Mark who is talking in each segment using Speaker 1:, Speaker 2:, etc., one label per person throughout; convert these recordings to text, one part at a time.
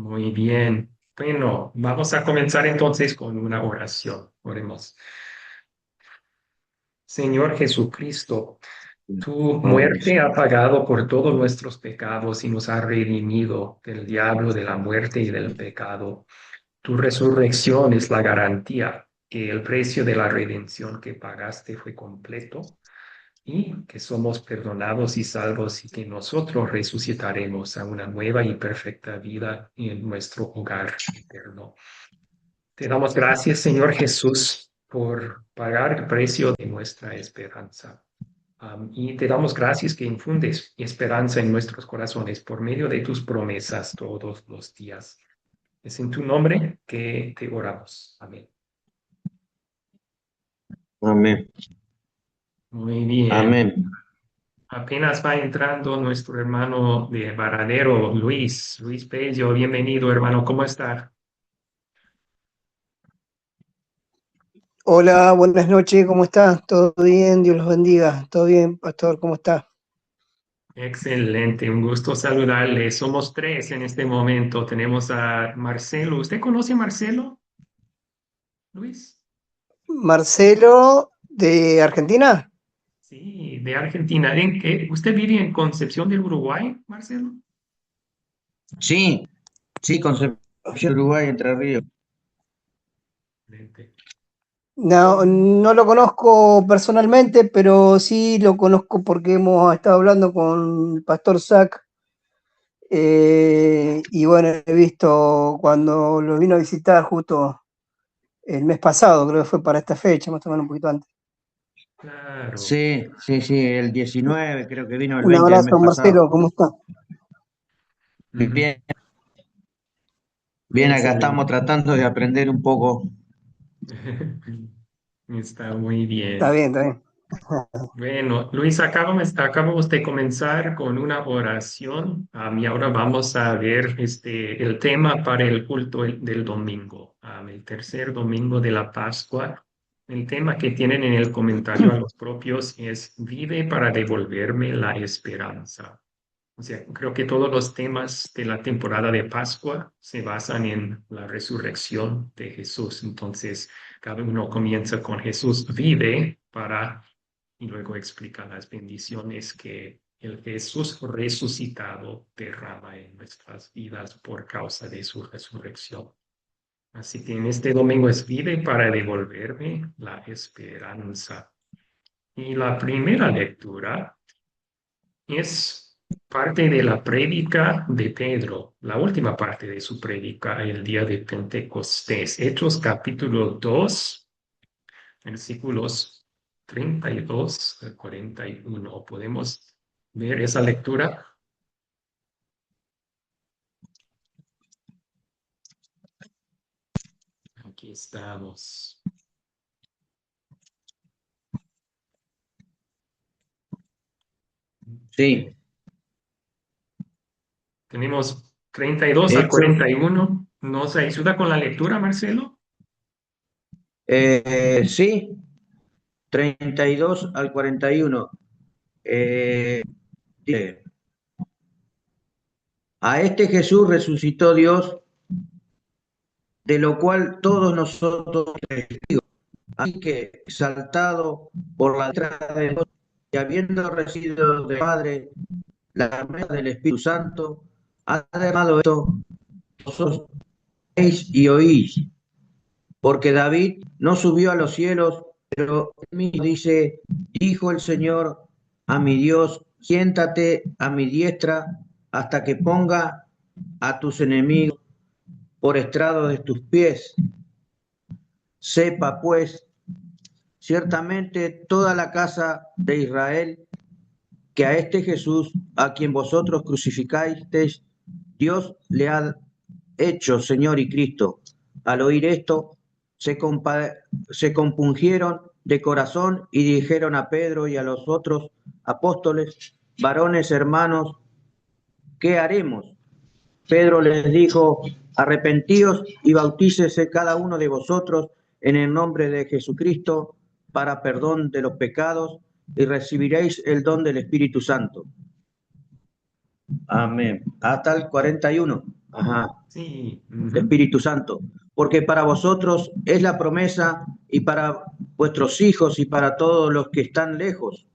Speaker 1: Muy bien. Bueno, vamos a comenzar entonces con una oración. Oremos. Señor Jesucristo, tu
Speaker 2: Oremos.
Speaker 1: muerte ha pagado por todos nuestros pecados y nos ha redimido del diablo, de la muerte y del pecado. Tu resurrección es la garantía que el precio de la redención que pagaste fue completo y que somos perdonados y salvos y que nosotros resucitaremos a una nueva y perfecta vida en nuestro hogar eterno. Te damos gracias, Señor Jesús, por pagar el precio de nuestra esperanza. Y te damos gracias que infundes esperanza en nuestros corazones por medio de tus promesas todos los días. Es en tu nombre que te oramos. Amén.
Speaker 2: Amén.
Speaker 1: Muy bien.
Speaker 2: Amén.
Speaker 1: Apenas va entrando nuestro hermano de Varadero, Luis. Luis Pello, bienvenido, hermano. ¿Cómo está?
Speaker 3: Hola, buenas noches, ¿cómo está? ¿Todo bien? Dios los bendiga. ¿Todo bien, pastor? ¿Cómo está?
Speaker 1: Excelente, un gusto saludarle. Somos tres en este momento. Tenemos a Marcelo. ¿Usted conoce a Marcelo, Luis?
Speaker 3: Marcelo, de Argentina.
Speaker 1: Sí, de Argentina. ¿Usted vive en Concepción del Uruguay, Marcelo?
Speaker 2: Sí, sí, Concepción, Uruguay, Entre Ríos.
Speaker 1: Excelente.
Speaker 3: No, no lo conozco personalmente, pero sí lo conozco porque hemos estado hablando con el pastor Zach. Y bueno, he visto cuando lo vino a visitar justo el mes pasado, creo que fue para esta fecha, más o menos un poquito antes.
Speaker 1: Claro.
Speaker 2: Sí, sí, sí, el 19, creo que vino el
Speaker 3: Un
Speaker 2: 20 del mes
Speaker 3: abrazo,
Speaker 2: pasado.
Speaker 3: Marcelo, ¿cómo está?
Speaker 1: Ujú.
Speaker 2: Bien, bien, acá estamos
Speaker 1: Excelente.
Speaker 2: tratando de aprender un poco.
Speaker 1: Está muy
Speaker 3: Está
Speaker 1: bien.
Speaker 3: bien, está bien.
Speaker 1: Bueno, Luis, acaba usted de comenzar con una oración. Y ahora vamos a ver el tema para el culto del domingo, el tercer domingo de la Pascua. El tema que tienen en el comentario a los propios es Vive para devolverme la esperanza. O sea, creo que todos los temas de la temporada de Pascua se basan en la resurrección de Jesús. Entonces, cada uno comienza con Jesús vive para y luego explica las bendiciones que el Jesús resucitado derrama en nuestras vidas por causa de su resurrección. Así que en este domingo es vive para devolverme la esperanza. Y la primera lectura es parte de la prédica de Pedro, la última parte de su prédica el día de Pentecostés. Hechos capítulo 2, versículos 32 al 41. ¿Podemos ver esa lectura? Aquí estamos.
Speaker 2: Sí,
Speaker 1: Tenemos 32 al
Speaker 2: Hechos,
Speaker 1: 41. ¿Nos ayuda con la lectura, Marcelo?
Speaker 2: sí, 32 al 41. Dice, a este Jesús resucitó Dios, de lo cual todos nosotros testigos. Así que, exaltado por la letra de Dios y habiendo recibido del Padre la promesa del Espíritu Santo, ha derramado esto, vosotros veis y oís, porque David no subió a los cielos, pero él mismo dice, dijo el Señor a mi Dios, siéntate a mi diestra hasta que ponga a tus enemigos por estrado de tus pies. Sepa pues, ciertamente toda la casa de Israel, que a este Jesús, a quien vosotros crucificasteis, Dios le ha hecho Señor y Cristo. Al oír esto, se compungieron de corazón y dijeron a Pedro y a los otros apóstoles, varones hermanos, ¿qué haremos? Pedro les dijo, arrepentíos y bautícese cada uno de vosotros en el nombre de Jesucristo para perdón de los pecados y recibiréis el don del Espíritu Santo. Amén. Hasta el 41. Ajá,
Speaker 1: Sí,
Speaker 2: Espíritu Santo, porque para vosotros es la promesa y para vuestros hijos y para todos los que están lejos,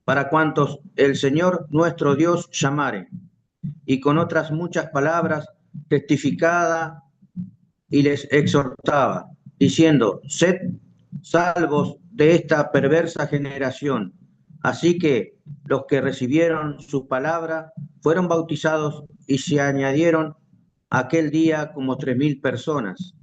Speaker 2: para cuantos el Señor nuestro Dios llamare. Y con otras muchas palabras testificaba y les exhortaba, diciendo, sed salvos de esta perversa generación. Así que los que recibieron su palabra fueron bautizados y se añadieron aquel día como 3.000 personas.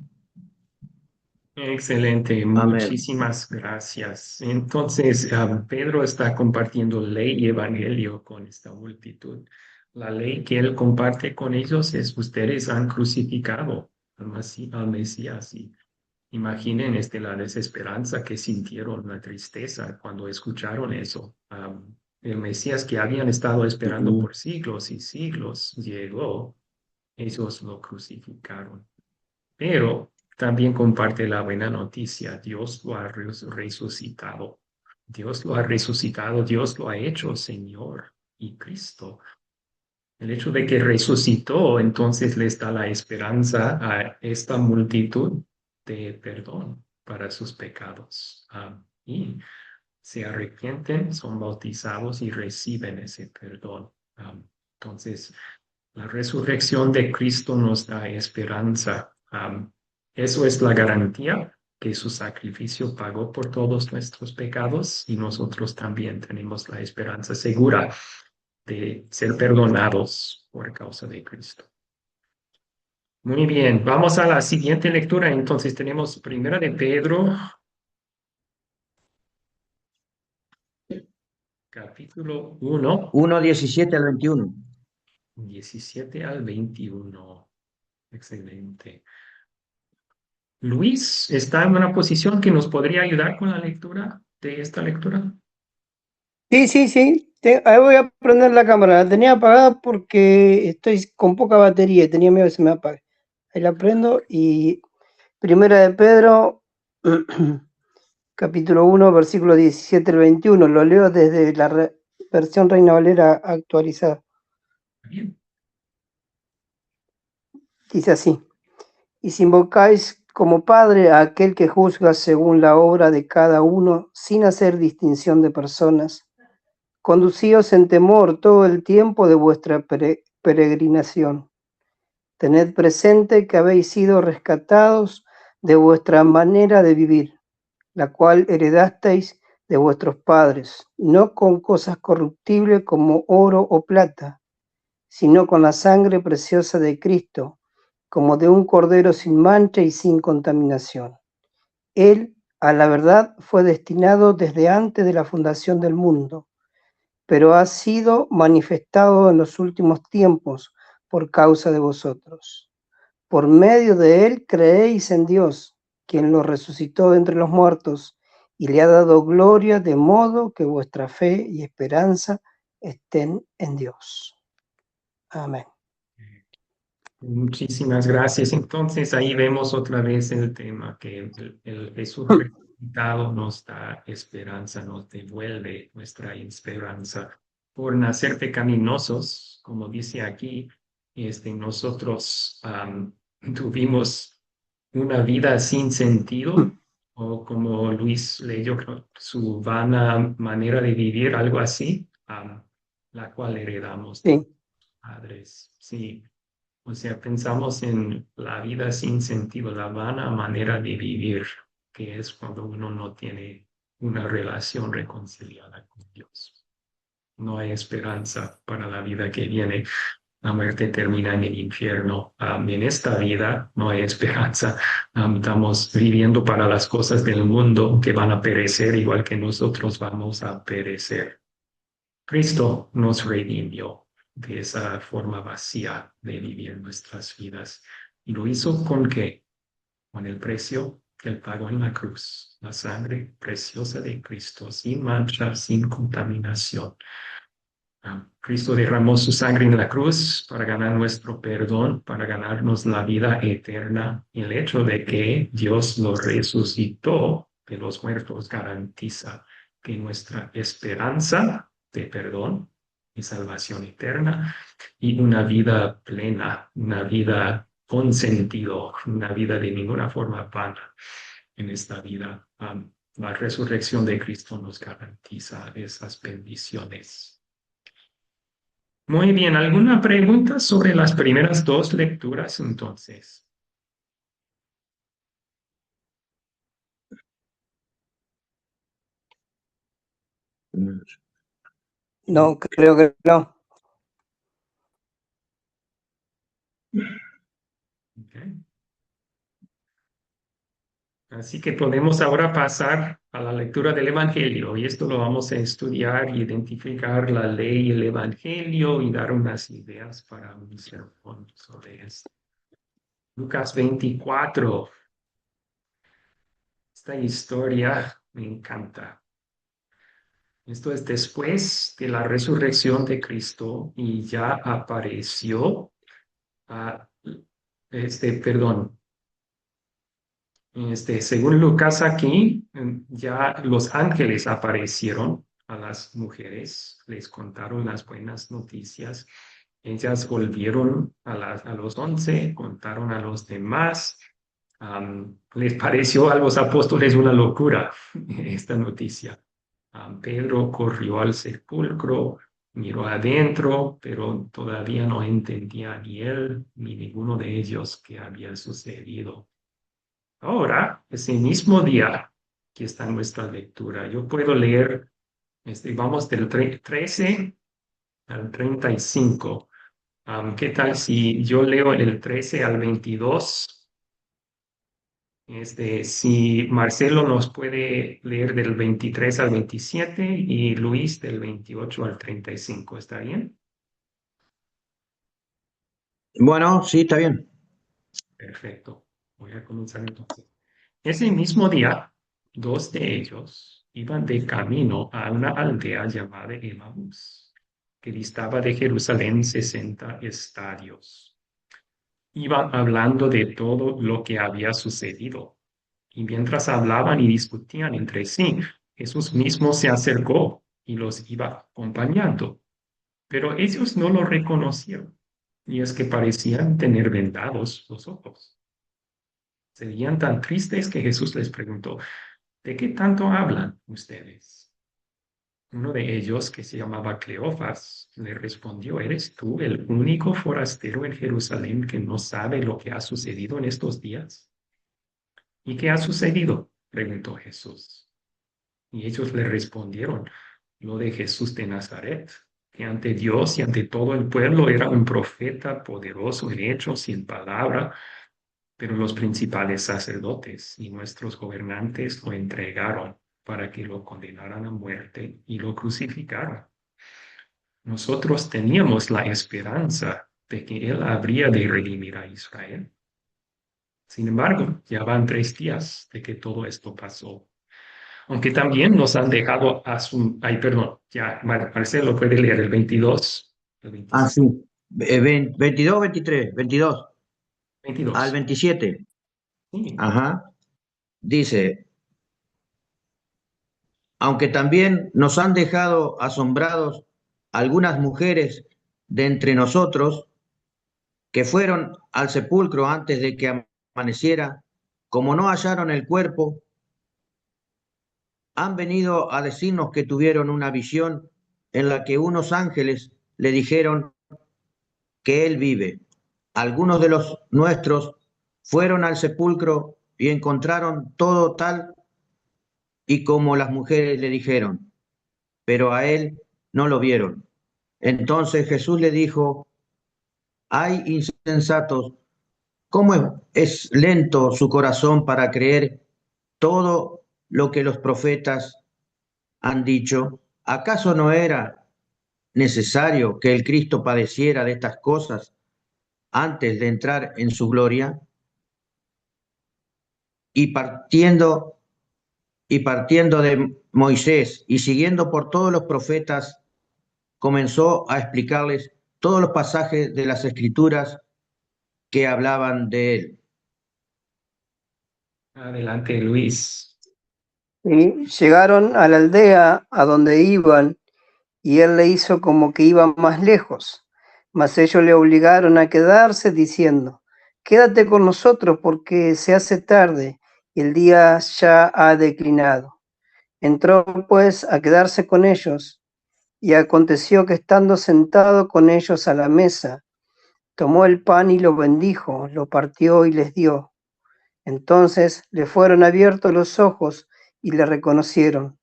Speaker 1: excelente,
Speaker 2: Amén.
Speaker 1: muchísimas gracias. Entonces, Pedro está compartiendo ley y evangelio con esta multitud. La ley que él comparte con ellos es, ustedes han crucificado al Mesías. Y imaginen la desesperanza que sintieron, la tristeza cuando escucharon eso. El Mesías que habían estado esperando
Speaker 2: Ujú.
Speaker 1: por siglos y siglos llegó, ellos lo crucificaron. Pero también comparte la buena noticia, Dios lo ha resucitado. Dios lo ha resucitado, Dios lo ha hecho Señor y Cristo. El hecho de que resucitó, entonces les da la esperanza a esta multitud de perdón para sus pecados. Y se arrepienten, son bautizados y reciben ese perdón. Entonces, la resurrección de Cristo nos da esperanza. Eso es la garantía que su sacrificio pagó por todos nuestros pecados y nosotros también tenemos la esperanza segura de ser perdonados por causa de Cristo. Muy bien, vamos a la siguiente lectura. Entonces tenemos Primera de Pedro, capítulo 1,
Speaker 2: 1:17 al 21.
Speaker 1: 17 al 21. Excelente. Luis está en una posición que nos podría ayudar con la lectura de esta lectura.
Speaker 3: Sí, sí, sí. Ahí voy a prender la cámara. La tenía apagada porque estoy con poca batería y tenía miedo que se me apague. Ahí la prendo y Primera de Pedro, capítulo 1, versículo 17 al 21. Lo leo desde la versión Reina Valera actualizada.
Speaker 1: Bien.
Speaker 3: Dice así: y si invocáis como Padre a aquel que juzga según la obra de cada uno, sin hacer distinción de personas, conducíos en temor todo el tiempo de vuestra peregrinación. Tened presente que habéis sido rescatados de vuestra manera de vivir, la cual heredasteis de vuestros padres, no con cosas corruptibles como oro o plata, sino con la sangre preciosa de Cristo, como de un cordero sin mancha y sin contaminación. Él, a la verdad, fue destinado desde antes de la fundación del mundo, pero ha sido manifestado en los últimos tiempos por causa de vosotros. Por medio de él creéis en Dios, quien lo resucitó de entre los muertos y le ha dado gloria, de modo que vuestra fe y esperanza estén en Dios. Amén.
Speaker 1: Muchísimas gracias. Entonces ahí vemos otra vez el tema que el Jesús resucitado nos da esperanza, nos devuelve nuestra esperanza. Por nacer pecaminosos, como dice aquí, nosotros tuvimos una vida sin sentido, o como Luis leyó, su vana manera de vivir, algo así, la cual heredamos de
Speaker 3: Sí,
Speaker 1: padres. Sí. O sea, pensamos en la vida sin sentido, la vana manera de vivir, que es cuando uno no tiene una relación reconciliada con Dios. No hay esperanza para la vida que viene. La muerte termina en el infierno. En esta vida no hay esperanza. Estamos viviendo para las cosas del mundo que van a perecer igual que nosotros vamos a perecer. Cristo nos redimió de esa forma vacía de vivir nuestras vidas. ¿Y lo hizo con qué? Con el precio que él pagó en la cruz, la sangre preciosa de Cristo, sin mancha, sin contaminación. Cristo derramó su sangre en la cruz para ganar nuestro perdón, para ganarnos la vida eterna. El hecho de que Dios lo resucitó de los muertos garantiza que nuestra esperanza de perdón y salvación eterna y una vida plena, una vida con sentido, una vida de ninguna forma vana en esta vida. La resurrección de Cristo nos garantiza esas bendiciones. Muy bien, ¿alguna pregunta sobre las primeras dos lecturas entonces?
Speaker 3: No, creo que no.
Speaker 1: Okay. Así que podemos ahora pasar a la lectura del Evangelio y esto lo vamos a estudiar, identificar la ley y el Evangelio y dar unas ideas para un sermón sobre esto. Lucas 24. Esta historia me encanta. Esto es después de la resurrección de Cristo y ya apareció a, perdón, según Lucas aquí, ya los ángeles aparecieron a las mujeres, les contaron las buenas noticias. Ellas volvieron a los 11, contaron a los demás. Les pareció a los apóstoles una locura esta noticia. Pedro corrió al sepulcro, miró adentro, pero todavía no entendía ni él ni ninguno de ellos qué había sucedido. Ahora, ese mismo día, que está en nuestra lectura, yo puedo leer, vamos del 13 al 35. ¿Qué tal si yo leo el 13 al 22? Si Marcelo nos puede leer del 23 al 27 y Luis del 28 al 35, ¿está bien?
Speaker 2: Bueno, sí, está bien.
Speaker 1: Perfecto. Voy a comenzar entonces. Ese mismo día, dos de ellos iban de camino a una aldea llamada Emaús, que distaba de Jerusalén 60 estadios. Iban hablando de todo lo que había sucedido. Y mientras hablaban y discutían entre sí, Jesús mismo se acercó y los iba acompañando. Pero ellos no lo reconocieron, y es que parecían tener vendados los ojos. Se veían tan tristes que Jesús les preguntó, ¿de qué tanto hablan ustedes? Uno de ellos, que se llamaba Cleofas, le respondió, ¿eres tú el único forastero en Jerusalén que no sabe lo que ha sucedido en estos días? ¿Y qué ha sucedido? Preguntó Jesús. Y ellos le respondieron, lo de Jesús de Nazaret, que ante Dios y ante todo el pueblo era un profeta poderoso en hechos y en palabra, pero los principales sacerdotes y nuestros gobernantes lo entregaron para que lo condenaran a muerte y lo crucificaron. Nosotros teníamos la esperanza de que él habría de redimir a Israel. Sin embargo, ya van 3 días de que todo esto pasó. Aunque también nos han dejado ay, perdón, ya Marcelo puede leer el 22, el
Speaker 2: Ah,
Speaker 1: 26,
Speaker 2: sí. 22, 23, 22 al
Speaker 1: 22.
Speaker 2: 27.
Speaker 1: Sí.
Speaker 2: Ajá. Dice, aunque también nos han dejado asombrados algunas mujeres de entre nosotros que fueron al sepulcro antes de que amaneciera, como no hallaron el cuerpo, han venido a decirnos que tuvieron una visión en la que unos ángeles le dijeron que él vive. Algunos de los nuestros fueron al sepulcro y encontraron todo tal y como las mujeres le dijeron, pero a él no lo vieron. Entonces Jesús le dijo, ay insensatos, ¿cómo es lento su corazón para creer todo lo que los profetas han dicho? ¿Acaso no era necesario que el Cristo padeciera de estas cosas antes de entrar en su gloria? Y partiendo de Moisés y siguiendo por todos los profetas, comenzó a explicarles todos los pasajes de las Escrituras que hablaban de él.
Speaker 1: Adelante, Luis.
Speaker 3: Y llegaron a la aldea a donde iban, y él le hizo como que iba más lejos. Mas ellos le obligaron a quedarse, diciendo: quédate con nosotros porque se hace tarde y el día ya ha declinado. Entró pues a quedarse con ellos, y aconteció que estando sentado con ellos a la mesa, tomó el pan y lo bendijo, lo partió y les dio. Entonces le fueron abiertos los ojos y le reconocieron,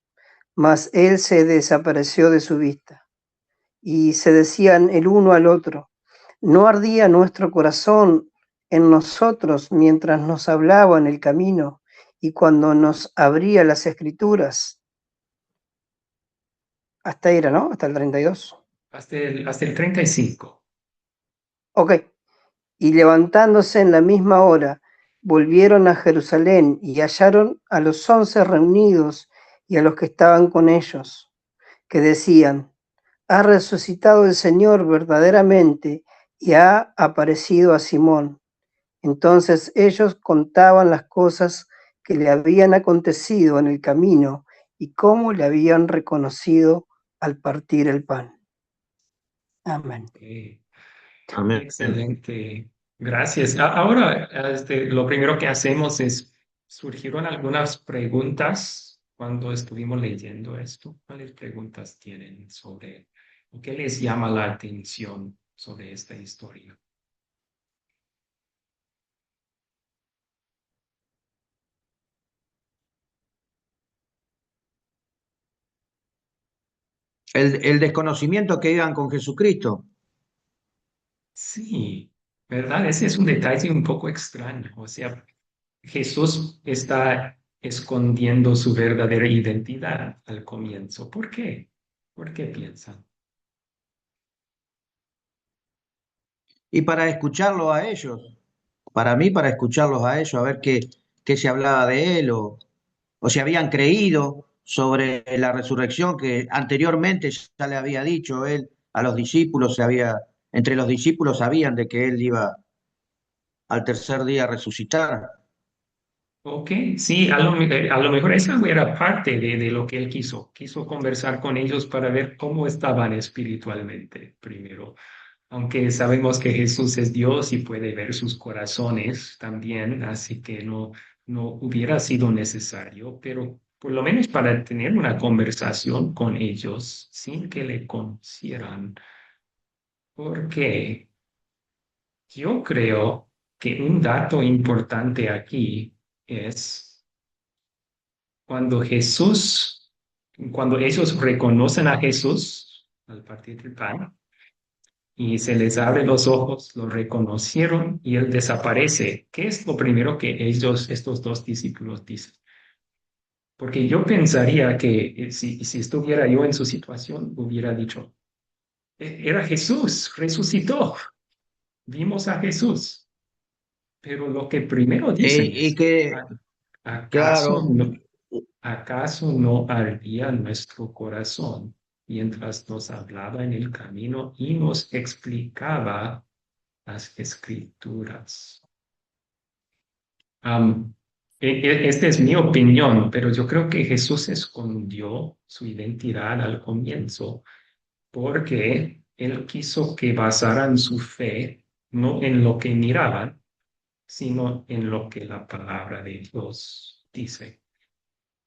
Speaker 3: mas él se desapareció de su vista. Y se decían el uno al otro: ¿no ardía nuestro corazón en nosotros mientras nos hablaba en el camino y cuando nos abría las escrituras? Hasta ahí era, ¿no? Hasta el 32.
Speaker 1: Hasta el 35.
Speaker 3: Ok. Y levantándose en la misma hora, volvieron a Jerusalén y hallaron a los 11 reunidos y a los que estaban con ellos, que decían: ha resucitado el Señor verdaderamente y ha aparecido a Simón. Entonces ellos contaban las cosas que le habían acontecido en el camino y cómo le habían reconocido al partir el pan. Amén.
Speaker 1: Okay.
Speaker 2: Amén.
Speaker 1: Excelente. Gracias. Ahora, lo primero que hacemos es, surgieron algunas preguntas cuando estuvimos leyendo esto. ¿Cuáles preguntas tienen sobre, o qué les llama la atención sobre esta historia?
Speaker 2: El desconocimiento que iban con Jesucristo.
Speaker 1: Sí, ¿verdad? Ese es un detalle un poco extraño. O sea, Jesús está escondiendo su verdadera identidad al comienzo. ¿Por qué? ¿Por qué piensan?
Speaker 2: Y para escucharlos a ellos, para mí, para escucharlos a ellos, a ver qué se hablaba de él o si habían creído sobre la resurrección que anteriormente ya le había dicho él a los discípulos, entre los discípulos sabían de que él iba al tercer día a resucitar.
Speaker 1: Ok, sí, a lo mejor esa era parte de lo que él quiso. Quiso conversar con ellos para ver cómo estaban espiritualmente primero. Aunque sabemos que Jesús es Dios y puede ver sus corazones también, así que no hubiera sido necesario, pero por lo menos para tener una conversación con ellos sin que le conocieran. Porque yo creo que un dato importante aquí es cuando ellos reconocen a Jesús al partir del pan y se les abre los ojos, lo reconocieron y él desaparece. ¿Qué es lo primero que estos dos discípulos dicen? Porque yo pensaría que si estuviera yo en su situación, hubiera dicho: Era Jesús, resucitó, vimos a Jesús." Pero lo que primero dicen
Speaker 2: Y
Speaker 1: es:
Speaker 2: que,
Speaker 1: "¿A- ¿Acaso
Speaker 2: claro,
Speaker 1: no, acaso no ardía nuestro corazón mientras nos hablaba en el camino y nos explicaba las escrituras?" Am, Esta es mi opinión, pero yo creo que Jesús escondió su identidad al comienzo porque él quiso que basaran su fe no en lo que miraban, sino en lo que la palabra de Dios dice.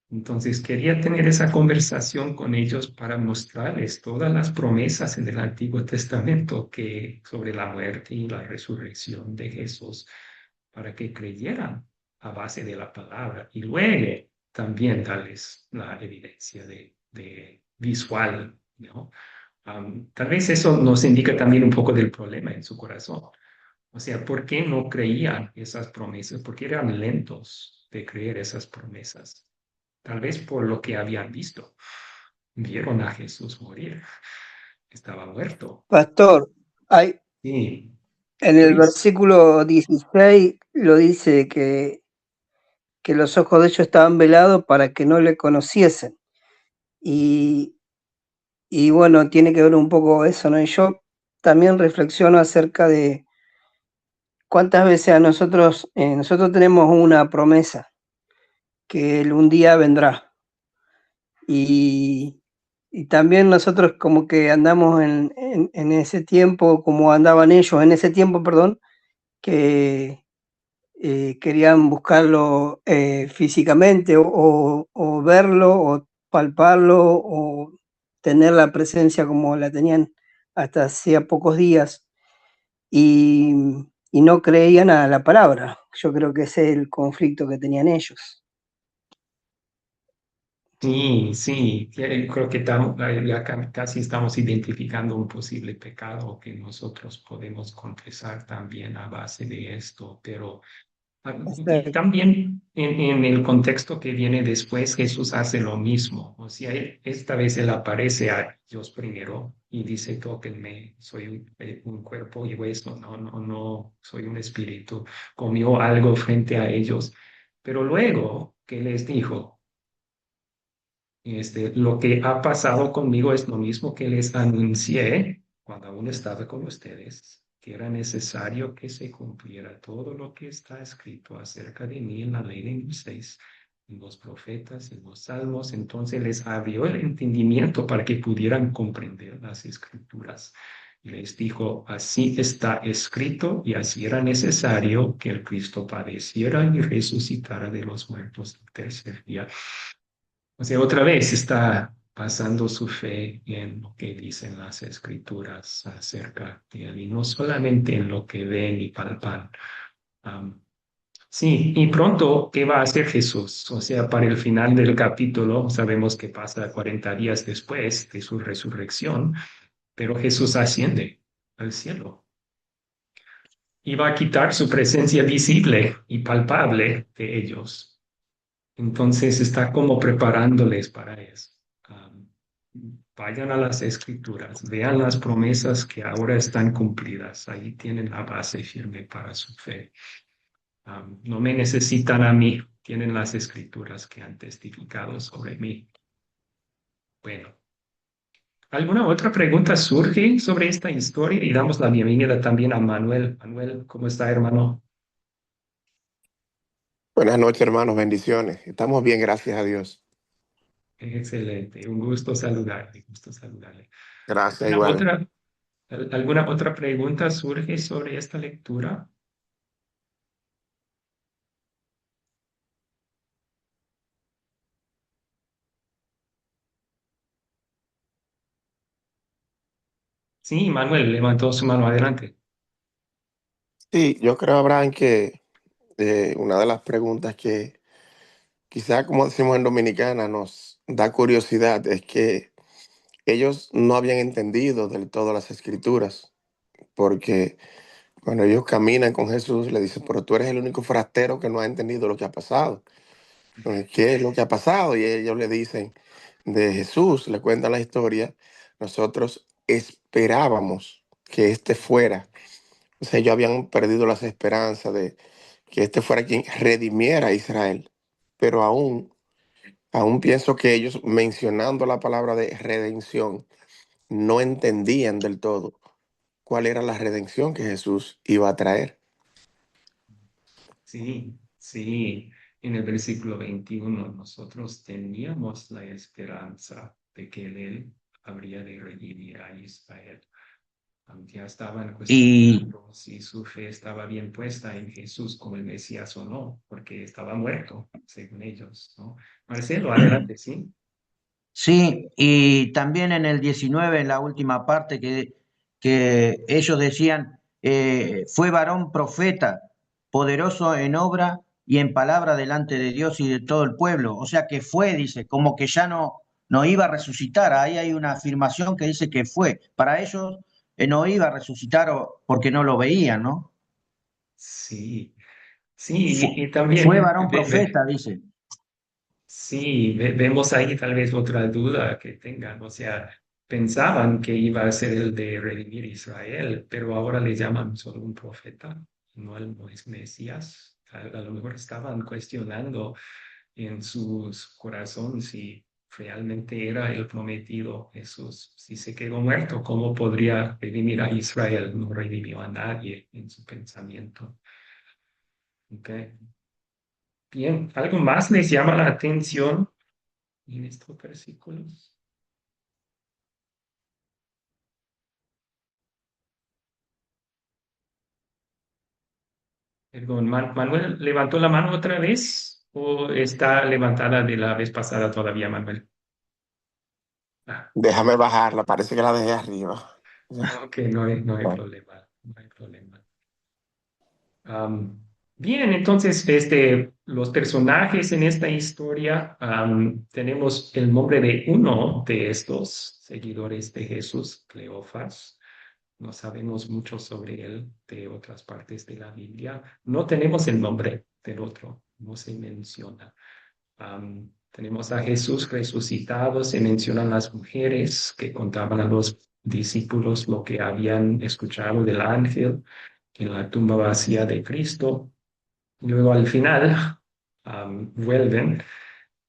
Speaker 1: Entonces quería tener esa conversación con ellos para mostrarles todas las promesas en el Antiguo Testamento sobre la muerte y la resurrección de Jesús, para que creyeran a base de la palabra y luego también darles la evidencia de visual, ¿no? Tal vez eso nos indica también un poco del problema en su corazón. O sea, ¿por qué no creían esas promesas? ¿Por qué eran lentos de creer esas promesas? Tal vez por lo que habían visto. Vieron a Jesús morir. Estaba muerto.
Speaker 3: Pastor, hay,
Speaker 1: Sí,
Speaker 3: en el
Speaker 1: Luis.
Speaker 3: versículo 16 lo dice que los ojos de ellos estaban velados para que no le conociesen. Y, y bueno, tiene que ver un poco eso, ¿no? Y yo también reflexiono acerca de cuántas veces nosotros tenemos una promesa, que él un día vendrá. Y, Y también nosotros como que andamos en ese tiempo, como andaban ellos en ese tiempo, perdón, que querían buscarlo físicamente o verlo o palparlo o tener la presencia como la tenían hasta hacía pocos días y, y no creían a la palabra. Yo creo que ese es el conflicto que tenían ellos.
Speaker 1: Sí, sí, creo que ya casi estamos identificando un posible pecado que nosotros podemos confesar también a base de esto, pero y
Speaker 3: Exacto.
Speaker 1: también en el contexto que viene después, Jesús hace lo mismo. O sea, esta vez él aparece a Dios primero y dice, tóquenme, soy un cuerpo y hueso, no, soy un espíritu. Comió algo frente a ellos, pero luego que les dijo, lo que ha pasado conmigo es lo mismo que les anuncié cuando aún estaba con ustedes, que era necesario que se cumpliera todo lo que está escrito acerca de mí en la ley de Moisés, en los profetas, en los salmos. Entonces les abrió el entendimiento para que pudieran comprender las escrituras. Y les dijo, así está escrito y así era necesario que el Cristo padeciera y resucitara de los muertos el tercer día. O sea, otra vez está basando su fe en lo que dicen las escrituras acerca de él y no solamente en lo que ven y palpan. Am, sí, y pronto, ¿qué va a hacer Jesús? O sea, para el final del capítulo, sabemos que pasa 40 días después de su resurrección, pero Jesús asciende al cielo y va a quitar su presencia visible y palpable de ellos. Entonces está como preparándoles para eso. Am, Vayan a las escrituras, vean las promesas que ahora están cumplidas. Ahí tienen la base firme para su fe. No me necesitan a mí, tienen las escrituras que han testificado sobre mí. Bueno, ¿alguna otra pregunta surge sobre esta historia? Y damos la bienvenida también a Manuel. Manuel, ¿cómo está, hermano?
Speaker 4: Buenas noches, hermanos, bendiciones. Estamos bien, gracias a Dios.
Speaker 1: Excelente, un gusto saludarle, gusto saludarle.
Speaker 4: Gracias
Speaker 1: ¿Alguna
Speaker 4: igual.
Speaker 1: otra ¿Alguna otra pregunta surge sobre esta lectura? Sí, Manuel levantó su mano adelante.
Speaker 4: Sí, yo creo, Abraham, que una de las preguntas que quizá, como decimos en Dominicana, nos da curiosidad es que ellos no habían entendido del todo las escrituras, porque cuando ellos caminan con Jesús, le dicen, pero tú eres el único forastero que no ha entendido lo que ha pasado. Entonces, ¿qué es lo que ha pasado? Y ellos le dicen de Jesús, le cuentan la historia. Nosotros esperábamos que este fuera. O sea, ellos habían perdido las esperanzas de que este fuera quien redimiera a Israel. Pero aún pienso que ellos, mencionando la palabra de redención, no entendían del todo cuál era la redención que Jesús iba a traer.
Speaker 1: Sí, sí. En el versículo 21 nosotros teníamos la esperanza de que Él habría de redimir a Israel. Ya estaban
Speaker 2: Y
Speaker 1: cuestionando si su fe estaba bien puesta en Jesús como el Mesías o no, porque estaba muerto, según ellos, ¿no? Marcelo, adelante, sí.
Speaker 2: sí, y también en el 19, en la última parte, que ellos decían, fue varón profeta, poderoso en obra y en palabra delante de Dios y de todo el pueblo. O sea que fue, dice, como que ya no iba a resucitar. Ahí hay una afirmación que dice que fue. Para ellos no iba a resucitar porque no lo veían, ¿no?
Speaker 1: Sí, sí, y
Speaker 2: Fue
Speaker 1: también
Speaker 2: varón profeta, dice.
Speaker 1: sí, vemos ahí tal vez otra duda que tengan, o sea, pensaban que iba a ser el de redimir Israel, pero ahora le llaman solo un profeta, no es Mesías. A lo mejor estaban cuestionando en sus corazones si realmente era el prometido Jesús. Si se quedó muerto, ¿cómo podría redimir a Israel? No redimió a nadie en su pensamiento. Okay. Bien, ¿algo más les llama la atención en estos versículos? Perdón, Manuel, ¿levantó la mano otra vez o está levantada de la vez pasada todavía, Manuel? Ah,
Speaker 4: Déjame bajarla, parece que la dejé arriba.
Speaker 1: ok, no hay problema, no hay problema. Am, bien, entonces, los personajes en esta historia, tenemos el nombre de uno de estos seguidores de Jesús, Cleofas. No sabemos mucho sobre él de otras partes de la Biblia. No tenemos el nombre del otro, no se menciona. Tenemos a Jesús resucitado, se mencionan las mujeres que contaban a los discípulos lo que habían escuchado del ángel en la tumba vacía de Cristo. Luego al final vuelven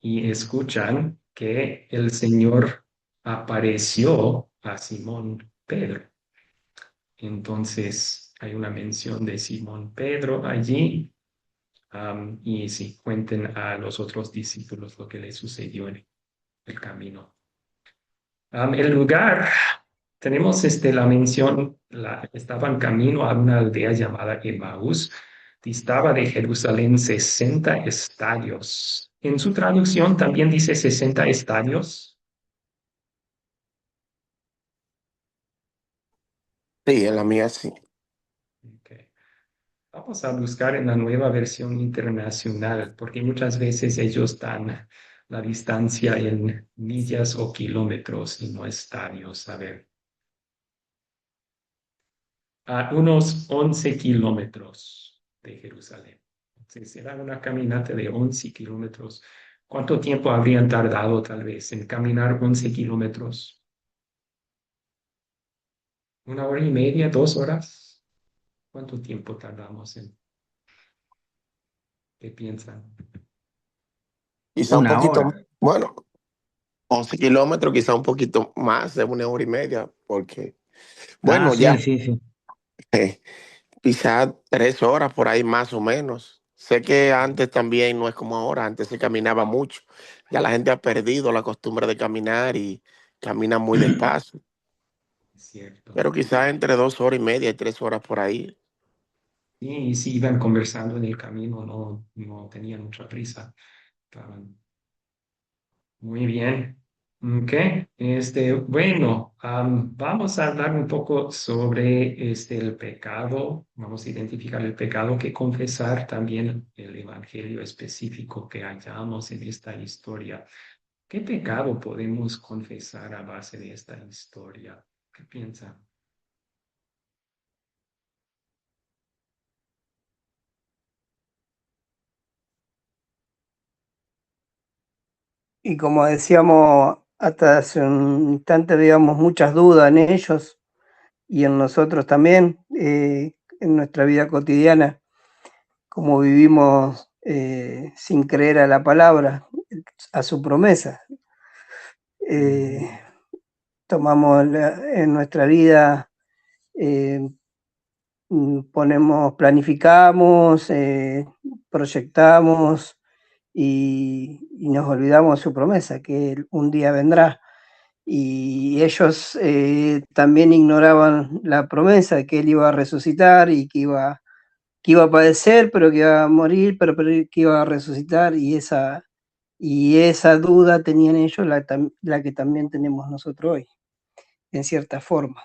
Speaker 1: y escuchan que el Señor apareció a Simón Pedro. Entonces hay una mención de Simón Pedro allí, y sí, cuenten a los otros discípulos lo que le sucedió en el camino. El lugar, tenemos la mención, estaba en camino a una aldea llamada Emaús, distaba de Jerusalén 60 estadios. En su traducción también dice 60 estadios.
Speaker 4: Sí, en la mía sí.
Speaker 1: Ok. Vamos a buscar en la nueva versión internacional, porque muchas veces ellos dan la distancia en millas o kilómetros y no estadios. A ver, a unos 11 kilómetros de Jerusalén. Entonces, era una caminata de 11 kilómetros. ¿Cuánto tiempo habrían tardado tal vez en caminar 11 kilómetros? ¿Una hora y media, 2 horas? ¿Cuánto tiempo tardamos en? ¿Qué piensan?
Speaker 4: Quizá un
Speaker 2: Una
Speaker 4: poquito,
Speaker 2: hora.
Speaker 4: bueno, 11 kilómetros, quizá un poquito más de 1 hora y media, porque,
Speaker 2: Ah,
Speaker 4: bueno,
Speaker 2: sí,
Speaker 4: ya,
Speaker 2: sí, sí.
Speaker 4: eh, quizá 3 horas por ahí más o menos. Sé que antes también no es como ahora, antes se caminaba mucho. Ya la gente ha perdido la costumbre de caminar y camina muy despacio.
Speaker 1: Es cierto.
Speaker 4: Pero quizá entre 2 horas y media y 3 horas por ahí.
Speaker 1: Sí, y si iban conversando en el camino, no tenían mucha prisa. Estaban muy bien. Ok, bueno, vamos a hablar un poco sobre el pecado. Vamos a identificar el pecado que confesar, también el evangelio específico que hallamos en esta historia. ¿Qué pecado podemos confesar a base de esta historia? ¿Qué piensan?
Speaker 3: Y como decíamos hasta hace un instante, veíamos muchas dudas en ellos y en nosotros también, en nuestra vida cotidiana, como vivimos sin creer a la palabra, a su promesa. Eh, tomamos en nuestra vida, eh, planificamos, proyectamos y nos olvidamos de su promesa, que un día vendrá. Y ellos también ignoraban la promesa de que él iba a resucitar y que iba a padecer, pero que iba a morir, pero que iba a resucitar, y esa duda tenían ellos, la que también tenemos nosotros hoy, en cierta forma.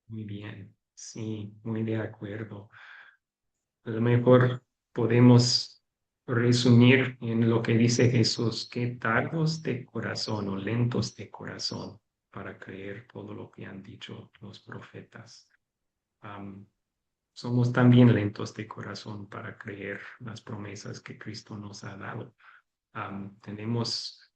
Speaker 1: Muy bien, sí, muy de acuerdo. A lo mejor podemos resumir en lo que dice Jesús, que tardos de corazón o lentos de corazón para creer todo lo que han dicho los profetas. Am, Somos también lentos de corazón para creer las promesas que Cristo nos ha dado. Tenemos,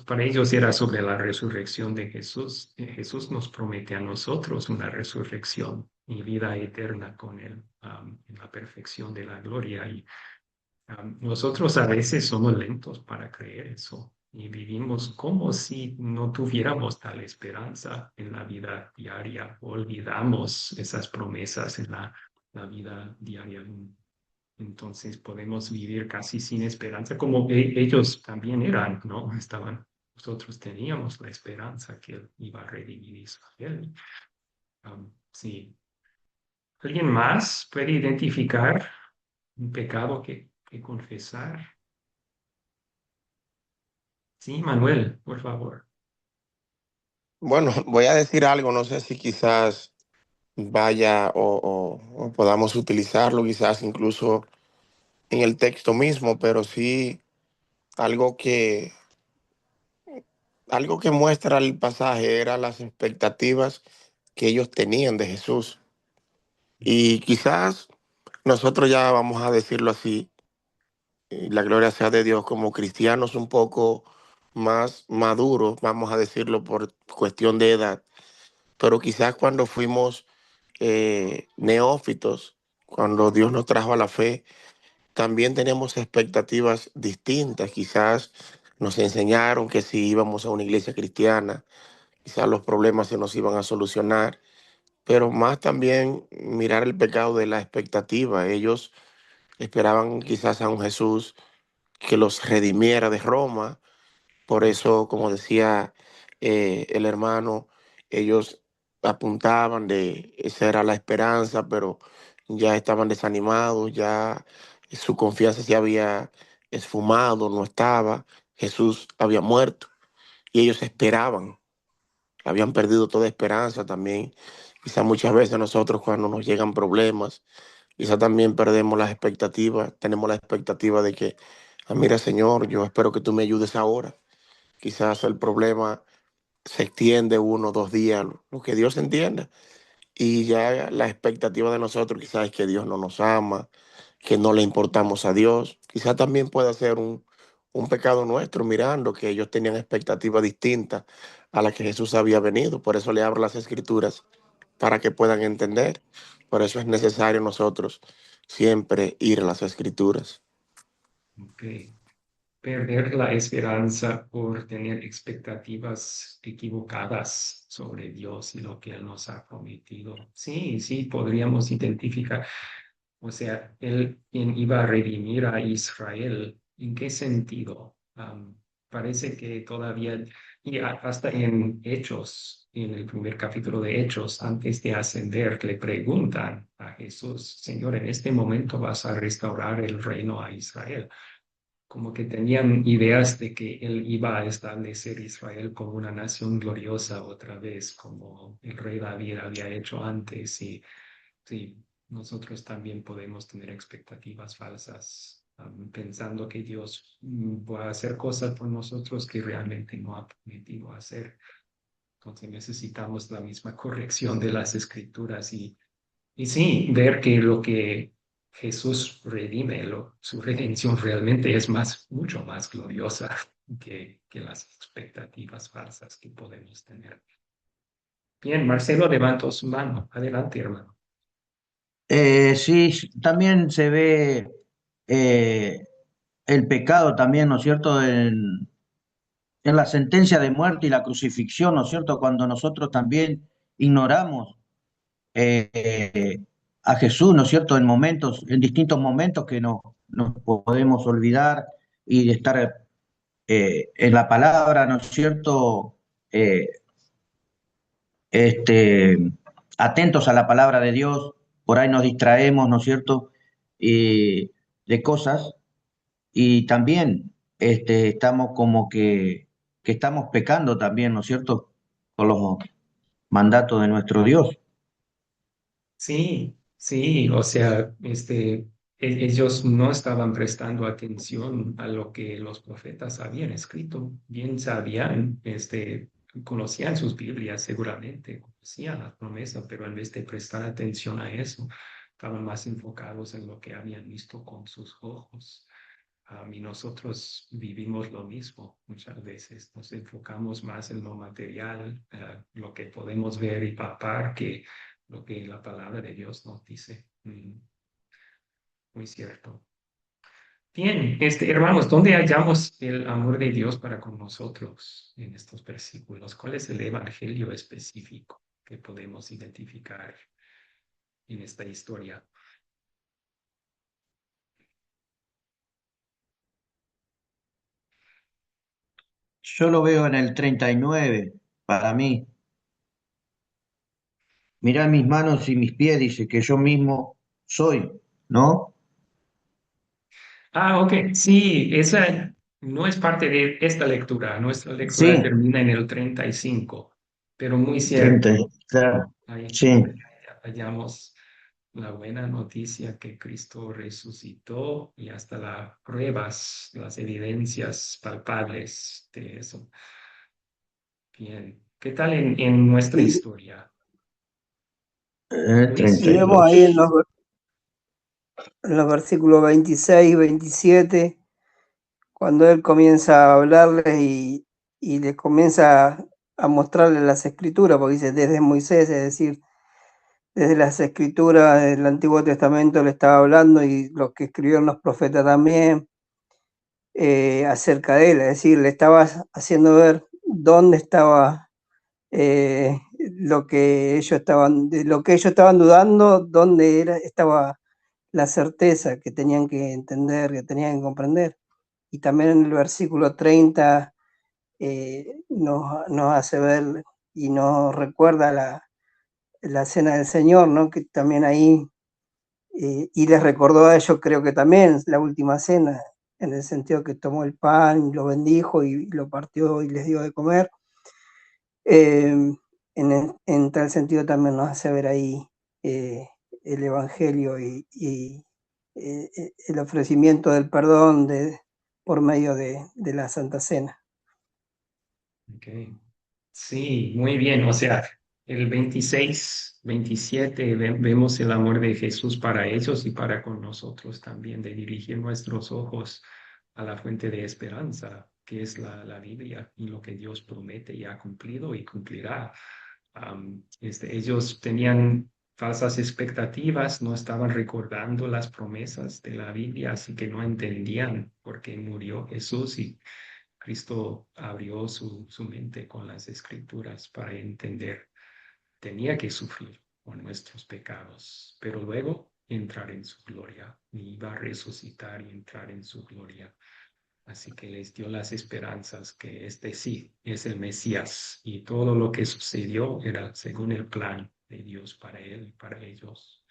Speaker 1: para ellos era sobre la resurrección de Jesús. Jesús nos promete a nosotros una resurrección y vida eterna con Él, en la perfección de la gloria. Y nosotros a veces somos lentos para creer eso y vivimos como si no tuviéramos tal esperanza en la vida diaria. Olvidamos esas promesas en la vida diaria. Entonces podemos vivir casi sin esperanza, como ellos también eran, ¿no? Nosotros teníamos la esperanza que Él iba a redimir Israel. Sí. ¿Alguien más puede identificar un pecado que confesar? Sí, Manuel, por favor.
Speaker 4: Bueno, voy a decir algo, no sé si quizás vaya o podamos utilizarlo, quizás incluso en el texto mismo, pero sí algo que, algo que muestra el pasaje era las expectativas que ellos tenían de Jesús. Y quizás nosotros ya vamos a decirlo así, y la gloria sea de Dios, como cristianos un poco más maduros, vamos a decirlo por cuestión de edad, pero quizás cuando fuimos neófitos, cuando Dios nos trajo a la fe, también tenemos expectativas distintas. Quizás nos enseñaron que si íbamos a una iglesia cristiana, quizás los problemas se nos iban a solucionar, pero más también mirar el pecado de la expectativa. Ellos esperaban quizás a un Jesús que los redimiera de Roma. Por eso, como decía el hermano, ellos apuntaban de esa era la esperanza, pero ya estaban desanimados, ya su confianza se había esfumado, no estaba, Jesús había muerto y ellos esperaban, habían perdido toda esperanza también. Quizá muchas veces nosotros cuando nos llegan problemas, quizá también perdemos las expectativas, tenemos la expectativa de que, mira Señor, yo espero que tú me ayudes ahora. Quizás el problema se extiende 1 o 2 días, lo que Dios entienda. Y ya la expectativa de nosotros quizás es que Dios no nos ama, que no le importamos a Dios. Quizás también puede ser un pecado nuestro mirando que ellos tenían expectativas distintas a la que Jesús había venido. Por eso le abro las escrituras para que puedan entender. Por eso es necesario nosotros siempre ir a las escrituras.
Speaker 1: Ok. Perder la esperanza por tener expectativas equivocadas sobre Dios y lo que Él nos ha prometido. Sí, sí, podríamos identificar, o sea, Él quien iba a redimir a Israel, ¿en qué sentido? Parece que todavía, y hasta en Hechos, en el primer capítulo de Hechos, antes de ascender, le preguntan a Jesús, Señor, en este momento vas a restaurar el reino a Israel, como que tenían ideas de que él iba a establecer Israel como una nación gloriosa otra vez, como el rey David había hecho antes. Y sí, nosotros también podemos tener expectativas falsas, pensando que Dios va a hacer cosas por nosotros que realmente no ha prometido hacer. Entonces necesitamos la misma corrección de las escrituras y sí, ver que lo que Jesús redime, su redención realmente es mucho más gloriosa que las expectativas falsas que podemos tener. Bien, Marcelo levantó su mano. Adelante, hermano.
Speaker 2: Sí, también se ve eh, el pecado también, ¿no es cierto?, en la sentencia de muerte y la crucifixión, ¿no es cierto?, cuando nosotros también ignoramos a Jesús, ¿no es cierto?, en momentos, en distintos momentos que no nos podemos olvidar y de estar en la palabra, ¿no es cierto?, eh, este, atentos a la palabra de Dios, por ahí nos distraemos, ¿no es cierto?, de cosas y también estamos como que estamos pecando también, ¿no es cierto?, con los mandatos de nuestro Dios.
Speaker 1: Sí, sí, o sea, ellos no estaban prestando atención a lo que los profetas habían escrito. Bien sabían, conocían sus Biblias seguramente, conocían la promesa, pero en vez de prestar atención a eso, estaban más enfocados en lo que habían visto con sus ojos. Y nosotros vivimos lo mismo muchas veces. Nos enfocamos más en lo material, lo que podemos ver y palpar, que lo que la palabra de Dios nos dice. Muy cierto. Bien, hermanos, ¿dónde hallamos el amor de Dios para con nosotros en estos versículos? ¿Cuál es el evangelio específico que podemos identificar en esta historia?
Speaker 2: Yo lo veo en el 39 para mí. mirá mis manos y mis pies, dice que yo mismo soy, ¿no?
Speaker 1: Ah, ok, sí, esa no es parte de esta lectura. Nuestra lectura
Speaker 2: Sí,
Speaker 1: termina en el 35, pero muy
Speaker 2: 30,
Speaker 1: cierto.
Speaker 2: claro,
Speaker 1: Ahí
Speaker 2: sí.
Speaker 1: hallamos la buena noticia que Cristo resucitó y hasta las pruebas, las evidencias palpables de eso. Bien, ¿qué tal en nuestra
Speaker 3: Y,
Speaker 1: historia?
Speaker 3: y
Speaker 1: Luis,
Speaker 3: vemos ahí
Speaker 2: 32.
Speaker 3: en los versículos 26 y 27, cuando él comienza a hablarles y les comienza a mostrarles las escrituras, porque dice desde Moisés, es decir, desde las escrituras del Antiguo Testamento le estaba hablando y lo que escribieron los profetas también acerca de él, es decir, le estaba haciendo ver dónde estaba lo que ellos estaban, de lo que ellos estaban dudando, dónde estaba la certeza que tenían que entender, que tenían que comprender. Y también en el versículo 30 nos hace ver y nos recuerda la cena del Señor, ¿no? Que también ahí, y les recordó a ellos, creo que también, la última cena, en el sentido que tomó el pan, lo bendijo y lo partió y les dio de comer. En tal sentido también nos hace ver ahí eh, el Evangelio y el ofrecimiento del perdón por medio de la Santa Cena.
Speaker 1: ok. Sí, muy bien. O sea, el 26, 27 vemos el amor de Jesús para ellos y para con nosotros también, de dirigir nuestros ojos a la fuente de esperanza, que es la Biblia y lo que Dios promete y ha cumplido y cumplirá. Ellos tenían falsas expectativas, no estaban recordando las promesas de la Biblia, así que no entendían por qué murió Jesús y Cristo abrió su mente con las escrituras para entender, tenía que sufrir por nuestros pecados, pero luego entrar en su gloria, y iba a resucitar y entrar en su gloria. Así que les dio las esperanzas que este sí es el Mesías y todo lo que sucedió era según el plan de Dios para él y para ellos.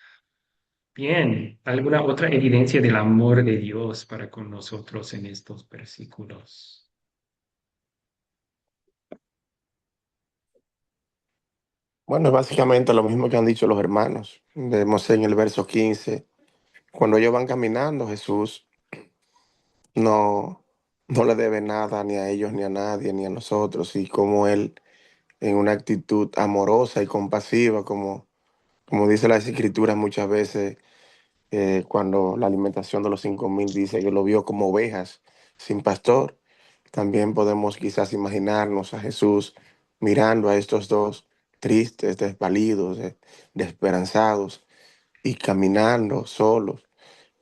Speaker 1: Bien, ¿alguna otra evidencia del amor de Dios para con nosotros en estos versículos?
Speaker 4: Bueno, es básicamente lo mismo que han dicho los hermanos. Vemos en el verso 15, cuando ellos van caminando, Jesús no, no le debe nada ni a ellos, ni a nadie, ni a nosotros, y como Él, en una actitud amorosa y compasiva, como dice las Escrituras muchas veces, cuando la alimentación de los 5.000 dice que lo vio como ovejas sin pastor, también podemos quizás imaginarnos a Jesús mirando a estos dos tristes, desvalidos, desesperanzados y caminando solos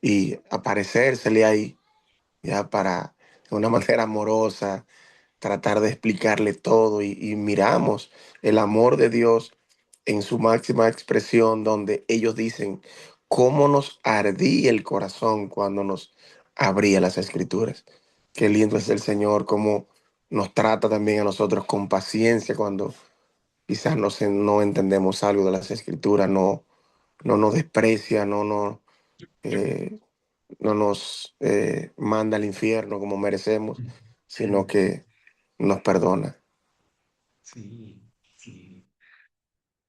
Speaker 4: y aparecérsele ahí ya para de una manera amorosa tratar de explicarle todo y miramos el amor de Dios en su máxima expresión, donde ellos dicen cómo nos ardía el corazón cuando nos abría las escrituras. Qué lindo es el Señor, cómo nos trata también a nosotros con paciencia cuando quizás no entendemos algo de las escrituras, no nos desprecia, eh, no nos manda al infierno como merecemos, sino que nos perdona.
Speaker 1: Sí, sí,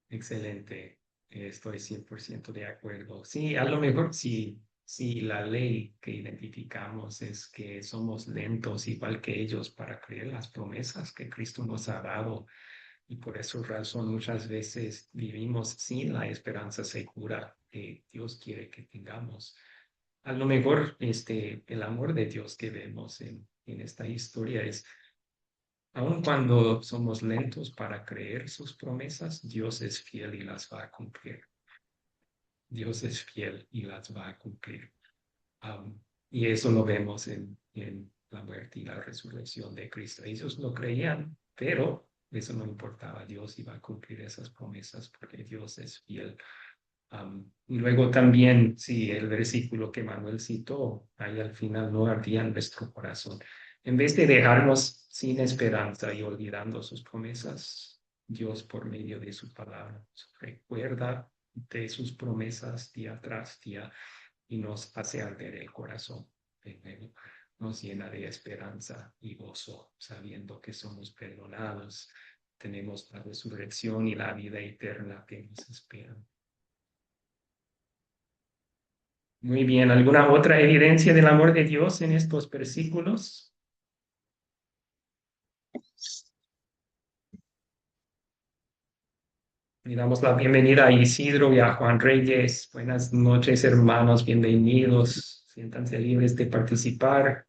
Speaker 1: excelente. Estoy 100% de acuerdo. Sí, a lo mejor sí, sí, la ley que identificamos es que somos lentos igual que ellos para creer las promesas que Cristo nos ha dado y por esa razón muchas veces vivimos sin la esperanza segura que Dios quiere que tengamos. A lo mejor el amor de Dios que vemos en esta historia es aun cuando somos lentos para creer sus promesas, Dios es fiel y las va a cumplir. Dios es fiel y las va a cumplir. Y eso lo vemos en la muerte y la resurrección de Cristo. Ellos no creían, pero eso no importaba. Dios iba a cumplir esas promesas porque Dios es fiel. Y luego también, sí, el versículo que Manuel citó, ahí al final no ardía en nuestro corazón. En vez de dejarnos sin esperanza y olvidando sus promesas, Dios por medio de su palabra. Recuerda de sus promesas día tras día y nos hace arder el corazón. Nos llena de esperanza y gozo, sabiendo que somos perdonados, tenemos la resurrección y la vida eterna que nos esperan. Muy bien, ¿alguna otra evidencia del amor de Dios en estos versículos? Le damos la bienvenida a Isidro y a Juan Reyes. Buenas noches, hermanos, bienvenidos. Siéntanse libres de participar.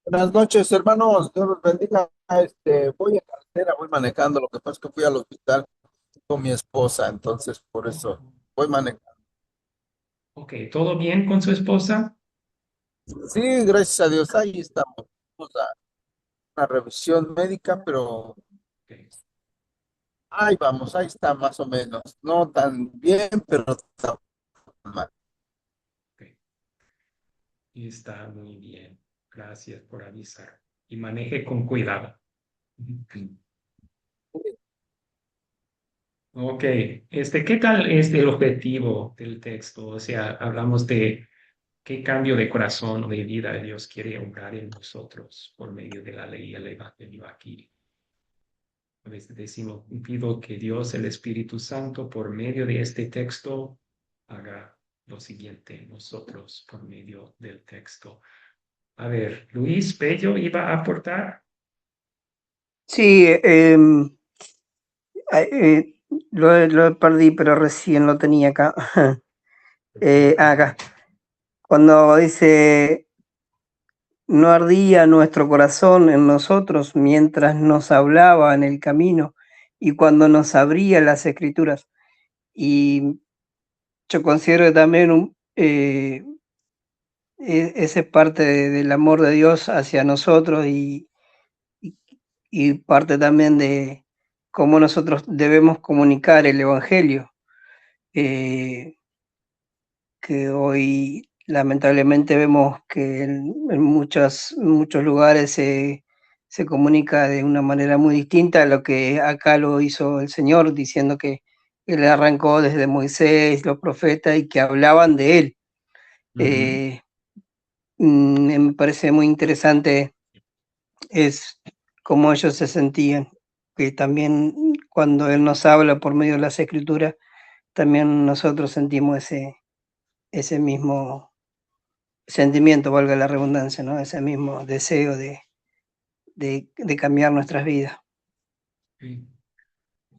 Speaker 5: Buenas noches, hermanos. Dios los bendiga. Voy en carretera, voy manejando. Lo que pasa es que fui al hospital con mi esposa, entonces por eso voy manejando.
Speaker 1: Ok, ¿todo bien con su esposa?
Speaker 5: Sí, gracias a Dios, ahí estamos. Vamos a una revisión médica, pero
Speaker 1: Ok,
Speaker 5: ahí vamos, ahí está más o menos. No tan bien, pero no tan mal.
Speaker 1: ok. Y está muy bien. Gracias por avisar. Y maneje con cuidado. Ok, ¿qué tal es el objetivo del texto? O sea, hablamos de qué cambio de corazón o de vida Dios quiere obrar en nosotros por medio de la ley y el evangelio aquí. A veces decimos, pido que Dios, el Espíritu Santo, por medio de este texto, haga lo siguiente en nosotros por medio del texto. A ver, Luis Bello iba a aportar.
Speaker 3: Sí, eh, lo perdí, pero recién lo tenía acá. Acá. Cuando dice, no ardía nuestro corazón en nosotros mientras nos hablaba en el camino y cuando nos abría las escrituras. Y yo considero que también esa es parte del amor de Dios hacia nosotros y, y parte también de cómo nosotros debemos comunicar el Evangelio, que hoy lamentablemente vemos que en muchos lugares se comunica de una manera muy distinta a lo que acá lo hizo el Señor, diciendo que Él arrancó desde Moisés, los profetas, y que hablaban de Él. Eh, Me parece muy interesante es cómo ellos se sentían, que también cuando Él nos habla por medio de las escrituras, también nosotros sentimos ese mismo sentimiento, valga la redundancia, ¿no? Ese mismo deseo de cambiar nuestras vidas.
Speaker 1: Sí.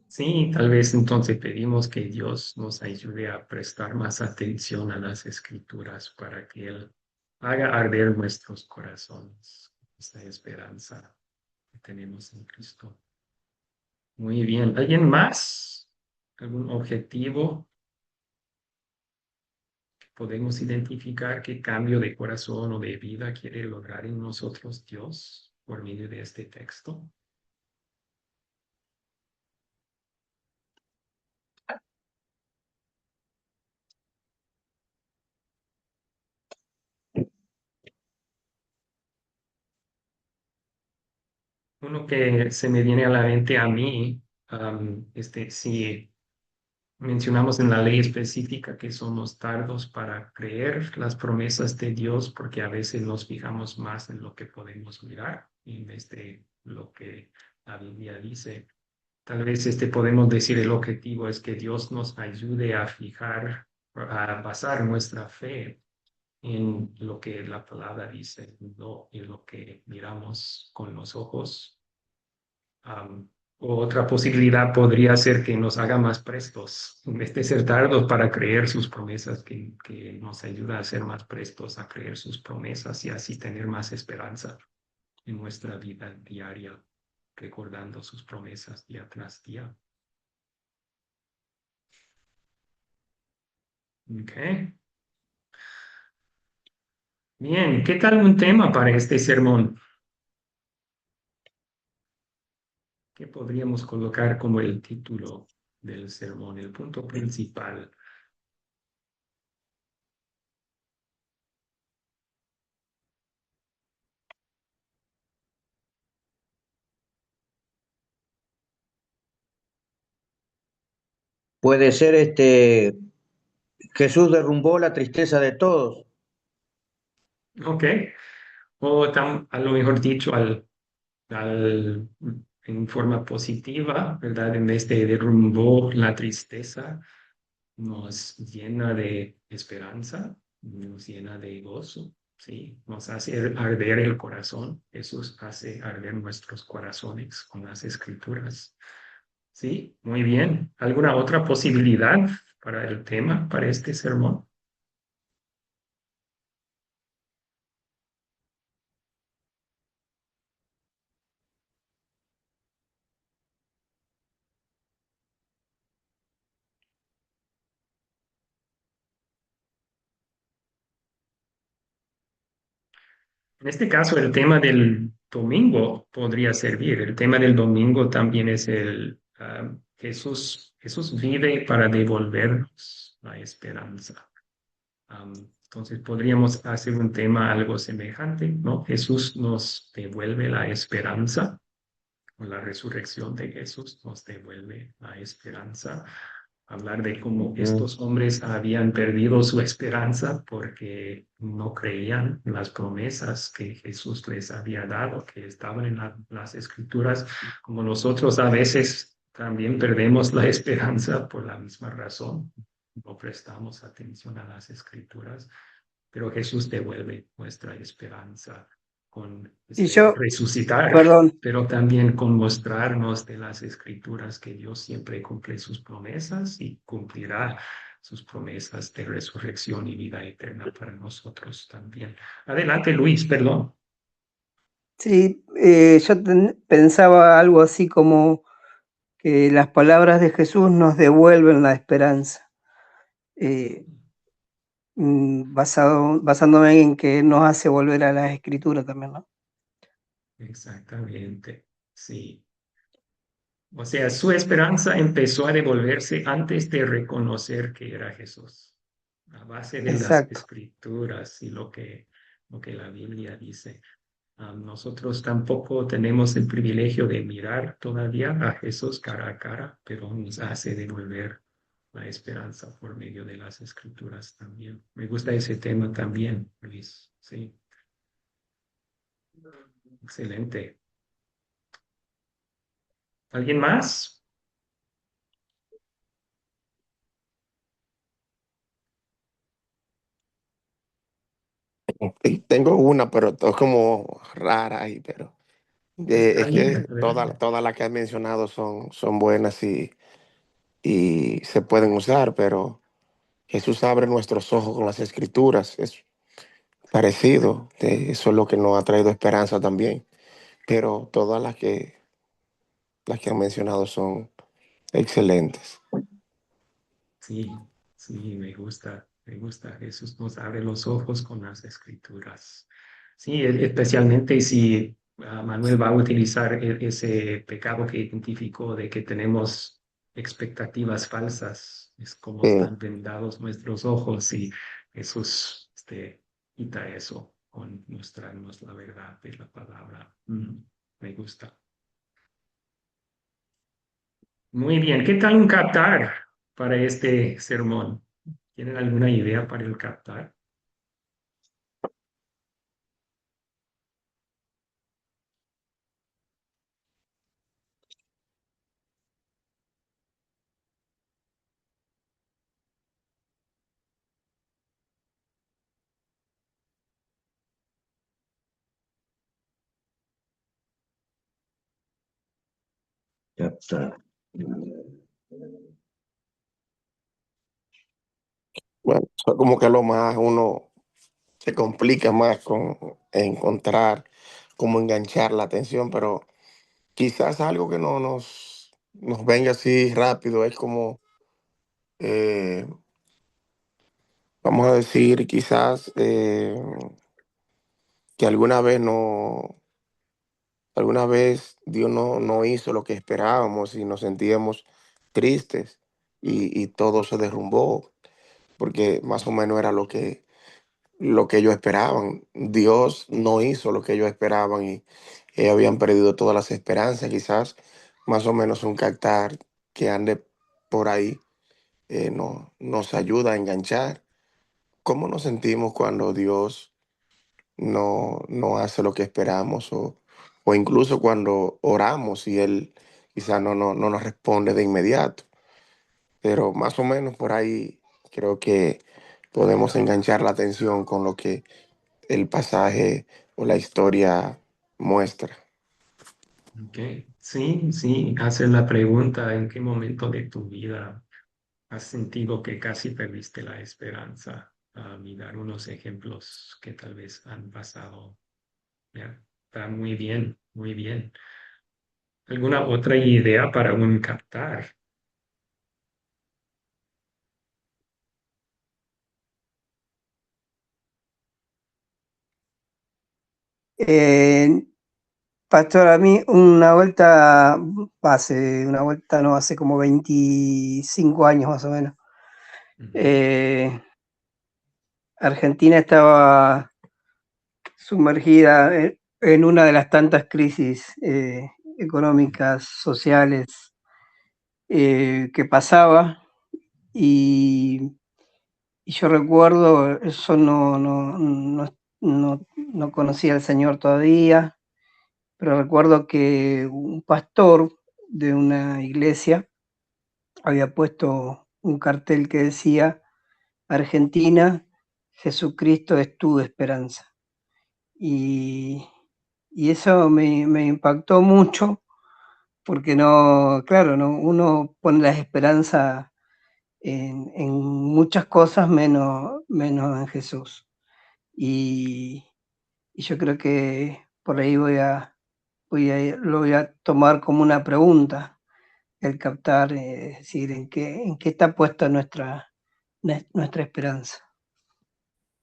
Speaker 1: Sí, tal vez entonces pedimos que Dios nos ayude a prestar más atención a las escrituras para que Él haga arder nuestros corazones, esta esperanza que tenemos en Cristo. Muy bien. ¿Alguien más? ¿Algún objetivo que podemos identificar qué cambio de corazón o de vida quiere lograr en nosotros Dios por medio de este texto? Uno que se me viene a la mente a mí, si mencionamos en la ley específica que somos tardos para creer las promesas de Dios porque a veces nos fijamos más en lo que podemos mirar en vez de lo que la Biblia dice. Tal vez podemos decir el objetivo es que Dios nos ayude a fijar, a basar nuestra fe en lo que la palabra dice, no en lo que miramos con los ojos. Otra posibilidad podría ser que nos haga más prestos, en vez de ser tardos para creer sus promesas, que nos ayuda a ser más prestos a creer sus promesas y así tener más esperanza en nuestra vida diaria, recordando sus promesas día tras día. Ok. Bien, ¿qué tal un tema para este sermón? ¿Qué podríamos colocar como el título del sermón, el punto principal?
Speaker 2: puede ser Jesús derrumbó la tristeza de todos.
Speaker 1: Ok. O a lo mejor dicho en forma positiva, ¿verdad? En vez de derrumbó la tristeza, nos llena de esperanza, nos llena de gozo, ¿sí? Nos hace arder el corazón. Jesús hace arder nuestros corazones con las escrituras. Sí, muy bien. ¿Alguna otra posibilidad para el tema, para este sermón? En este caso, el tema del domingo podría servir. El tema del domingo también es Jesús vive para devolvernos la esperanza. Entonces podríamos hacer un tema algo semejante, ¿no? Jesús nos devuelve la esperanza, o la resurrección de Jesús nos devuelve la esperanza. Hablar de cómo estos hombres habían perdido su esperanza porque no creían en las promesas que Jesús les había dado, que estaban en las escrituras, como nosotros a veces también perdemos la esperanza por la misma razón. No prestamos atención a las escrituras, pero Jesús devuelve nuestra esperanza con
Speaker 3: Y yo,
Speaker 1: resucitar,
Speaker 3: perdón,
Speaker 1: pero también con mostrarnos de las escrituras que Dios siempre cumple sus promesas y cumplirá sus promesas de resurrección y vida eterna para nosotros también. Adelante, Luis, perdón.
Speaker 3: sí, yo pensaba algo así como que las palabras de Jesús nos devuelven la esperanza, basándome en que nos hace volver a las escrituras también, ¿no?
Speaker 1: Exactamente, sí. O sea, su esperanza empezó a devolverse antes de reconocer que era Jesús, a base de las
Speaker 3: Exacto.
Speaker 1: escrituras y lo que la Biblia dice. Nosotros tampoco tenemos el privilegio de mirar todavía a Jesús cara a cara, pero nos hace devolver la esperanza por medio de las escrituras también. Me gusta ese tema también, Luis. Sí, excelente. ¿Alguien más?
Speaker 4: Sí, tengo una, pero es como rara ahí, pero
Speaker 1: Está
Speaker 4: es
Speaker 1: bien,
Speaker 4: que
Speaker 1: adelante.
Speaker 4: todas las que has mencionado son buenas y se pueden usar, pero Jesús abre nuestros ojos con las escrituras. Es parecido, eso es lo que nos ha traído esperanza también, pero todas las que han mencionado son excelentes.
Speaker 1: Sí, sí, me gusta, me gusta. Jesús nos abre los ojos con las escrituras. Sí, especialmente si Manuel va a utilizar ese pecado que identificó de que tenemos expectativas falsas. Es como
Speaker 4: Eh,
Speaker 1: están vendados nuestros ojos y Jesús quita eso con mostrarnos la verdad de la palabra. Me gusta. Muy bien, ¿qué tal un captar para este sermón? ¿Tienen alguna idea para el captar?
Speaker 2: Ya está.
Speaker 4: bueno, eso es como que lo más uno se complica más con encontrar cómo enganchar la atención, pero quizás algo que no nos venga así rápido es como, eh, vamos a decir, quizás que alguna vez Dios no hizo lo que esperábamos y nos sentíamos tristes y todo se derrumbó, porque más o menos era lo que ellos esperaban. Dios no hizo lo que ellos esperaban y ellos habían perdido todas las esperanzas, quizás más o menos un captar que ande por ahí. nos ayuda a enganchar. ¿Cómo nos sentimos cuando Dios no hace lo que esperamos o incluso cuando oramos y Él quizá no nos responde de inmediato? Pero más o menos por ahí creo que podemos enganchar la atención con lo que el pasaje o la historia muestra.
Speaker 1: Ok. Sí, sí, haces la pregunta, ¿en qué momento de tu vida has sentido que casi perdiste la esperanza? Y dar unos ejemplos que tal vez han pasado. Ya, está muy bien, muy bien. ¿Alguna otra idea para un captar?
Speaker 3: Eh, Pastor, a mí una vuelta no, hace como 25 años más o menos.
Speaker 1: Ujú.
Speaker 3: eh, Argentina estaba sumergida en una de las tantas crisis económicas, sociales que pasaba y, y yo recuerdo, eso no conocía al Señor todavía, pero recuerdo que un pastor de una iglesia había puesto un cartel que decía: Argentina, Jesucristo es tu esperanza. Y, y eso me impactó mucho porque no, claro, no, uno pone la esperanza en muchas cosas menos en Jesús. Y, y yo creo que por ahí lo voy a tomar como una pregunta, el captar, es decir, en qué está puesta nuestra esperanza.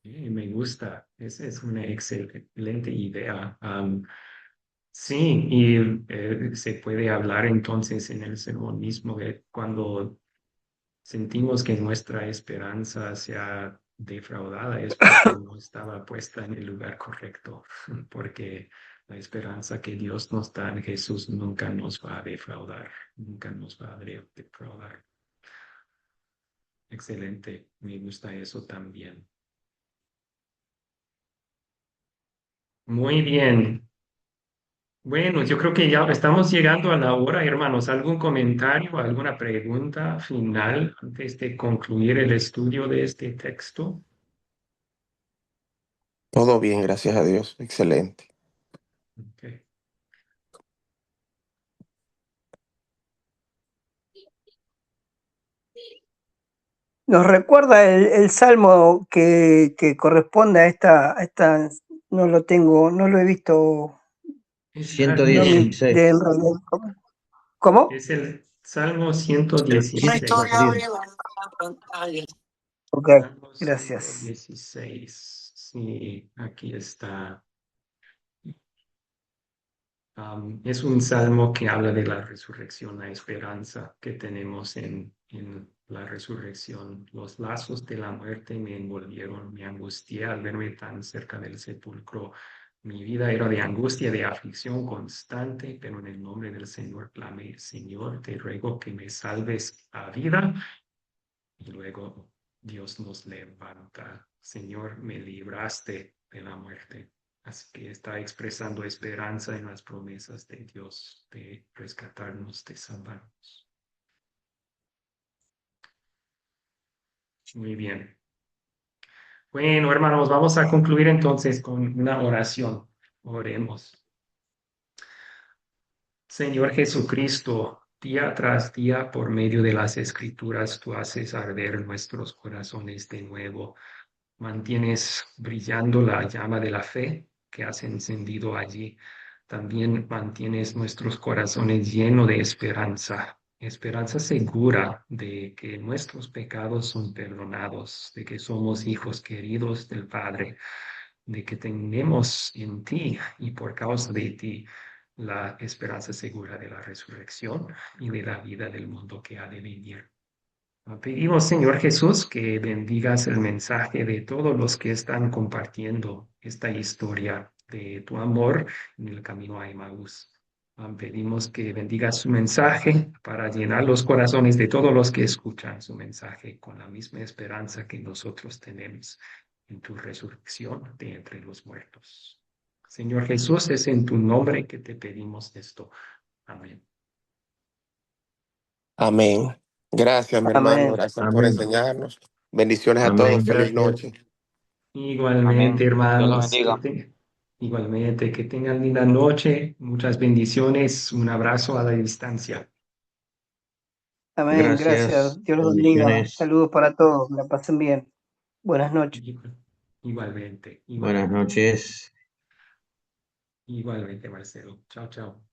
Speaker 1: Me gusta, esa es una excelente idea. Sí, y se puede hablar entonces en el sermón mismo de cuando sentimos que nuestra esperanza sea defraudada es porque no estaba puesta en el lugar correcto, porque la esperanza que Dios nos da en Jesús nunca nos va a defraudar, nunca nos va a defraudar. Excelente, me gusta eso también. Muy bien. Bueno, yo creo que ya estamos llegando a la hora, hermanos. ¿Algún comentario, alguna pregunta final antes de concluir el estudio de este texto?
Speaker 4: Todo bien, gracias a Dios. Excelente.
Speaker 1: Ok.
Speaker 3: Nos recuerda el salmo que corresponde no lo tengo, no lo he visto,
Speaker 1: Es
Speaker 3: no me
Speaker 2: 116.
Speaker 3: de ¿Cómo?
Speaker 1: es el Salmo
Speaker 2: El
Speaker 1: 116.
Speaker 2: 116.
Speaker 3: Ok,
Speaker 1: Salmo
Speaker 3: gracias.
Speaker 1: 116. Sí, aquí está. Es un salmo que habla de la resurrección, la esperanza que tenemos en la resurrección. Los lazos de la muerte me envolvieron, me angustié al verme tan cerca del sepulcro. Mi vida era de angustia, de aflicción constante, pero en el nombre del Señor clamé: Señor, te ruego que me salves a vida. Y luego Dios nos levanta. Señor, me libraste de la muerte. Así que está expresando esperanza en las promesas de Dios de rescatarnos, de salvarnos. Muy bien. Bueno, hermanos, vamos a concluir entonces con una oración. Oremos. Señor Jesucristo, día tras día, por medio de las Escrituras, tú haces arder nuestros corazones de nuevo. Mantienes brillando la llama de la fe que has encendido allí. También mantienes nuestros corazones llenos de esperanza, esperanza segura de que nuestros pecados son perdonados, de que somos hijos queridos del Padre, de que tenemos en ti y por causa de ti la esperanza segura de la resurrección y de la vida del mundo que ha de venir. Pedimos, Señor Jesús, que bendigas el mensaje de todos los que están compartiendo esta historia de tu amor en el camino a Emaús. Pedimos que bendiga su mensaje para llenar los corazones de todos los que escuchan su mensaje con la misma esperanza que nosotros tenemos en tu resurrección de entre los muertos. Señor Jesús, es en tu nombre que te pedimos esto. Amén.
Speaker 4: Amén. Gracias, mi hermano.
Speaker 3: Amén.
Speaker 4: Gracias por
Speaker 5: Amén.
Speaker 4: enseñarnos. Bendiciones a todos.
Speaker 5: Amén.
Speaker 4: Feliz
Speaker 5: Gracias.
Speaker 4: noche.
Speaker 1: Igualmente,
Speaker 6: Amén. Dios los
Speaker 1: hermanos,
Speaker 6: bendiga.
Speaker 1: igualmente, que tengan linda noche, muchas bendiciones, un abrazo a la distancia.
Speaker 3: Amén.
Speaker 2: Gracias.
Speaker 3: Gracias. Dios los bendiga.
Speaker 2: Bendiciones.
Speaker 3: Saludos para todos. La pasen bien. Buenas noches.
Speaker 1: Igualmente,
Speaker 2: Buenas
Speaker 1: igualmente,
Speaker 2: noches.
Speaker 1: igualmente, Marcelo. Chao, chao.